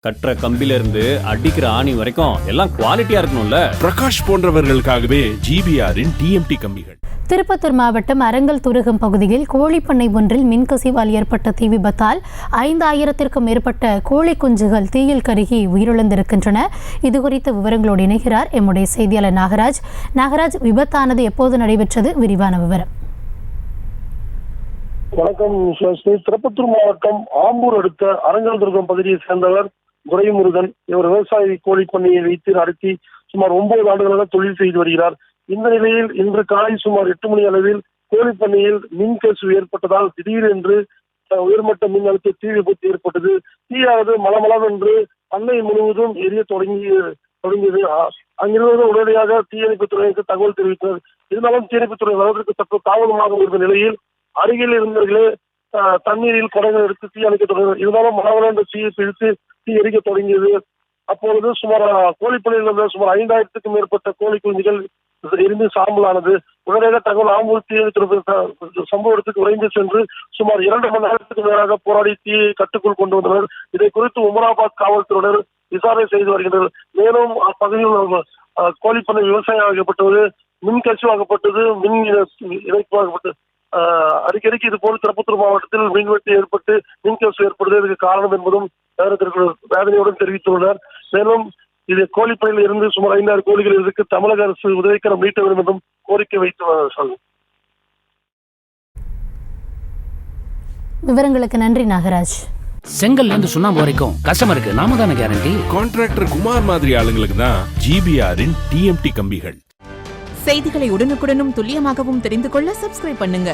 கட்டுற கம்பில இருந்து அடிக்கிற ஆணி வரைக்கும் எல்லாம் குவாலிட்டியா இருக்கணும்ல. பிரகாஷ் போன்றவர்களுக்காகவே ஜிபிஆரின் டிஎம்டி கம்பிகள். திருப்பத்தூர் மாவட்டம் அரங்கல் துருகம் பகுதியில் கோழிப்பண்ணை ஒன்றில் மின்கசிவால் ஏற்பட்ட தீ விபத்தால் 5000த்திற்கும் மேற்பட்ட கோழி குஞ்சுகள் தீயில் கருகி உயிரிழந்திருக்கின்றன. இதுகுறித்த விவரங்களோடு இணைகிறார் எம்முடைய செய்தியாளர் நாகராஜ். நாகராஜ், விபத்தானது எப்போது நடைபெற்றது? விரிவான விவரம். வணக்கம். திருப்பத்தூர் மாவட்டம் ஆம்பூர் அடுத்த அரங்கல் துருகம் பகுதியை சேர்ந்தவர் துரைமுருகன். இவர் விவசாய கோழி பண்ணையை வைத்து நடத்தி சுமார் 9 ஆண்டுகளாக தொழில் செய்து வருகிறார். இந்த நிலையில் இன்று காலை சுமார் 8 மணி அளவில் கோழி பண்ணையில் மின்கசிவு ஏற்பட்டதால் திடீரென்று உயர்மட்ட மின் அழுத்த தீ விபத்து ஏற்பட்டது. தீயானது மளமளவென்று பண்ணை முழுவதும் எரிய தொடங்கியது. அங்கிருந்து உடனடியாக தீயணைப்புத் துறையினருக்கு தகவல் தெரிவித்தனர். இருந்தாலும் தீயணைப்புத் துறை வருவதற்கு சற்று தாமதமாக இருந்த நிலையில் அருகில் இருந்தவர்களே தண்ணீரில் குடங்கள் எடுத்து தீ அணைக்க தொடங்கினர். இருந்தாலும் மளமளவென்று தீயை பிடித்து தீ எரிக்க தொடங்கியது. அப்பொழுது சுமார் கோழிப்பள்ளியில் இருந்த சுமார் 5000த்துக்கும் மேற்பட்ட கோழி குஞ்சுகள் எரிந்து சாம்பலானது. உடனடியாக தகவல் ஆம்பூர் தீயணைப்பு சம்பவ இடத்துக்கு விரைந்து சென்று சுமார் 2 மணி நேரத்துக்கு மேலாக போராடி தீயை கட்டுக்குள் கொண்டு வந்தனர். இதை குறித்து உமராபாத் காவல்துறையினர் விசாரணை செய்து வருகின்றனர். மேலும் அப்பகுதியில் கோழிப்பண்ணை விவசாயம் ஆகப்பட்டது, மின் கசிவாகப்பட்டது, மின் இணைப்பாகப்பட்டது. அடிக்கடிக்கு இது போல திருப்பத்தூர் மாவட்டத்தில் மின்வெட்டு ஏற்பட்டு மின்கசிவு ஏற்படுவதற்கு காரணம் என்பதும் வேதனையுடன் தெரிவித்துள்ளனர். மேலும் இது கோழிப்பண்ணையில் இருந்து சுமார் 5000 கோழிகள் இருக்கு தமிழக அரசு உதவிக்கரம் நீட்ட வேண்டும் என்றும் கோரிக்கை வைத்து. விவரங்களுக்கு நன்றி நாகராஜ். செங்கல்ல இருந்து சுண்ணாம்பு வரைக்கும் கஸ்டமருக்கு நாம தானே கேரண்டி. கான்ட்ராக்டர் குமார் மாதிரி ஆளுங்களுக்கு தான் ஜிபிஆரின் டிஎம்டி கம்பிகள். செய்திகளை உடனுக்குடனும் துல்லியமாகவும் தெரிந்து கொள்ள சப்ஸ்கிரைப் பண்ணுங்க.